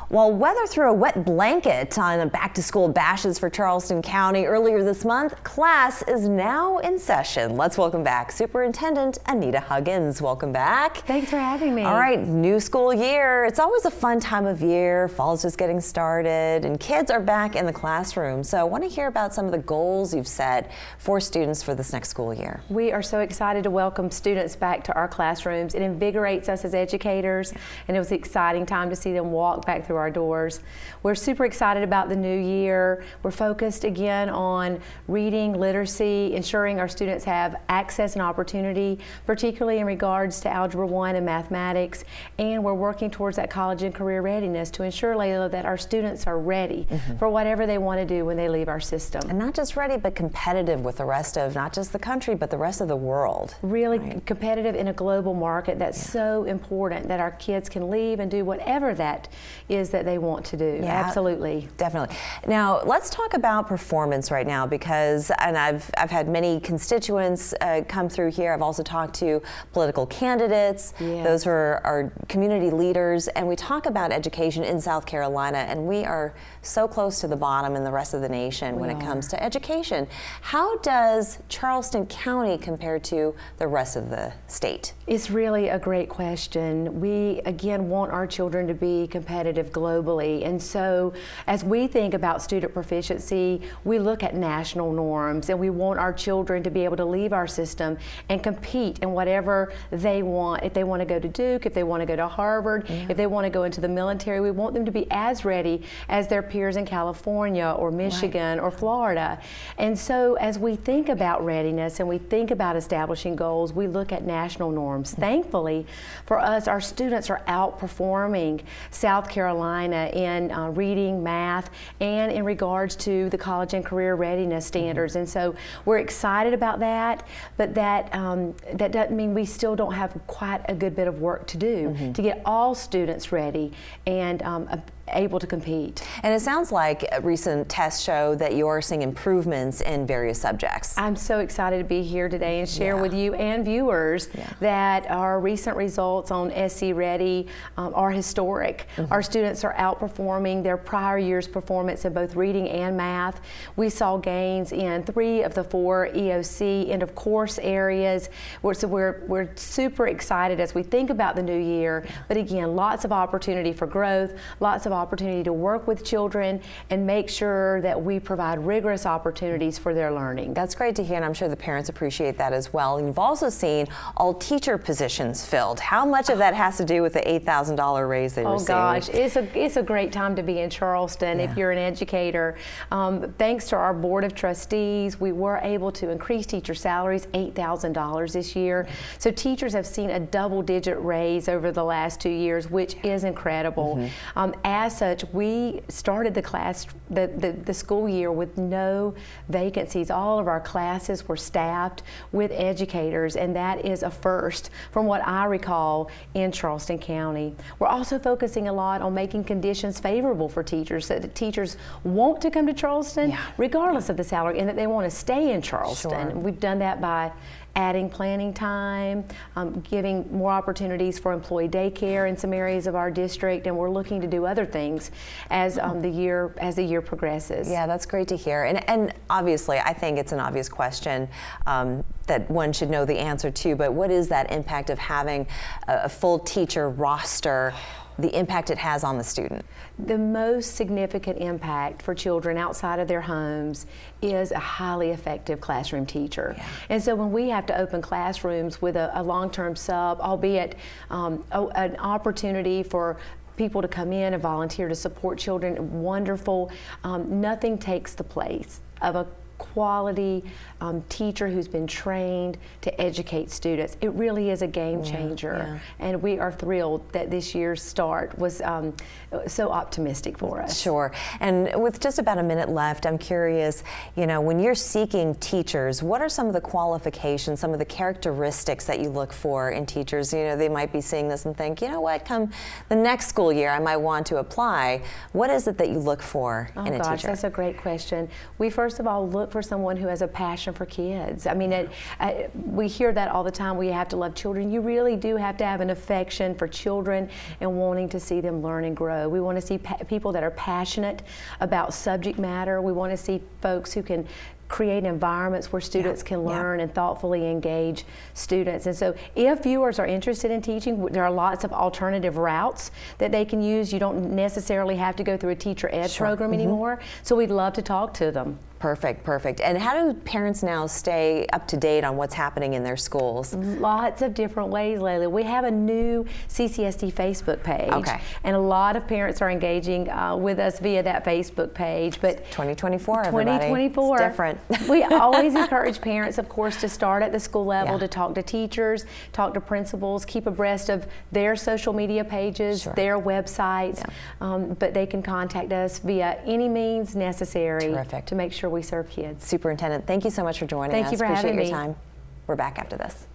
Well, weather threw a wet blanket on the back-to-school bashes for Charleston County earlier this month. Class is now in session. Let's welcome back Superintendent Anita Huggins. Welcome back. Thanks for having me. All right, new school year. It's always a fun time of year. Fall's just getting started and kids are back in the classroom. So I want to hear about some of the goals you've set for students for this next school year. We are so excited to welcome students back to our classrooms. It invigorates us as educators, and it was an exciting time to see them walk back through our doors. We're super excited about the new year. We're focused again on reading, literacy, ensuring our students have access and opportunity, particularly in regards to Algebra 1 and mathematics, and we're working towards that college and career readiness to ensure, Layla, that our students are ready for whatever they want to do when they leave our system. And not just ready, but competitive with the rest of not just the country, but the rest of the world. Really competitive in a global market. That's so important that our kids can leave and do whatever that is that they want to do. Yeah, absolutely. Definitely. Now, let's talk about performance right now because, and I've had many constituents come through here. I've also talked to political candidates, those who are community leaders, and we talk about education in South Carolina, and we are so close to the bottom in the rest of the nation when it comes to education. How does Charleston County compare to the rest of the state? It's really a great question. We, again, want our children to be competitive globally. And so as we think about student proficiency, we look at national norms, and we want our children to be able to leave our system and compete in whatever they want. If they want to go to Duke, if they want to go to Harvard, if they want to go into the military, we want them to be as ready as their peers in California or Michigan or Florida. And so as we think about readiness and we think about establishing goals, we look at national norms. Thankfully, for us, our students are outperforming South Carolina in reading, math, and in regards to the college and career readiness standards. And so we're excited about that, but that doesn't mean we still don't have quite a good bit of work to do to get all students ready and able to compete. And it sounds like recent tests show that you're seeing improvements in various subjects. I'm so excited to be here today and share with you and viewers that our recent results on SC Ready are historic. Our students are outperforming their prior year's performance in both reading and math. We saw gains in 3 of the 4 EOC end of course areas. So we're super excited as we think about the new year, but again, lots of opportunity for growth, lots of opportunity to work with children and make sure that we provide rigorous opportunities for their learning. That's great to hear, and I'm sure the parents appreciate that as well. You've also seen all teacher positions filled. How much of that has to do with the $8,000 raise they received? Oh gosh, it's a great time to be in Charleston if you're an educator. Thanks to our Board of Trustees, we were able to increase teacher salaries $8,000 this year. So teachers have seen a double-digit raise over the last 2 years, which is incredible. As such, we started the school year with no vacancies. All of our classes were staffed with educators, and that is a first from what I recall in Charleston County. We're also focusing a lot on making conditions favorable for teachers, so that teachers want to come to Charleston regardless of the salary, and that they want to stay in Charleston. We've done that by adding planning time, giving more opportunities for employee daycare in some areas of our district, and we're looking to do other things as the year progresses. Yeah, that's great to hear. And obviously, I think it's an obvious question that one should know the answer to, but what is that impact of having a full teacher roster, the impact it has on the student? The most significant impact for children outside of their homes is a highly effective classroom teacher. And so when we have to open classrooms with a long-term sub, albeit an opportunity for people to come in and volunteer to support children, wonderful. Nothing takes the place of a quality teacher who's been trained to educate students. It really is a game changer, and we are thrilled that this year's start was so optimistic for us. Sure. And with just about a minute left, I'm curious, you know, when you're seeking teachers, what are some of the qualifications, some of the characteristics that you look for in teachers? You know, they might be seeing this and think, you know what, come the next school year I might want to apply. What is it that you look for in a teacher? That's a great question. We first of all look for someone who has a passion for kids. I mean, we hear that all the time. We have to love children. You really do have to have an affection for children and wanting to see them learn and grow. We want to see people that are passionate about subject matter. We want to see folks who can create environments where students can learn and thoughtfully engage students. And so if viewers are interested in teaching, there are lots of alternative routes that they can use. You don't necessarily have to go through a teacher ed program anymore. So we'd love to talk to them. Perfect, perfect. And how do parents now stay up to date on what's happening in their schools? Lots of different ways, Layla. We have a new CCSD Facebook page. Okay. And a lot of parents are engaging with us via that Facebook page. But 2024, everybody. 2024. It's different. We always encourage parents, of course, to start at the school level, to talk to teachers, talk to principals, keep abreast of their social media pages, their websites. But they can contact us via any means necessary to make sure we serve kids. Superintendent, thank you so much for joining us. Thank you for having me. Appreciate your time. We're back after this.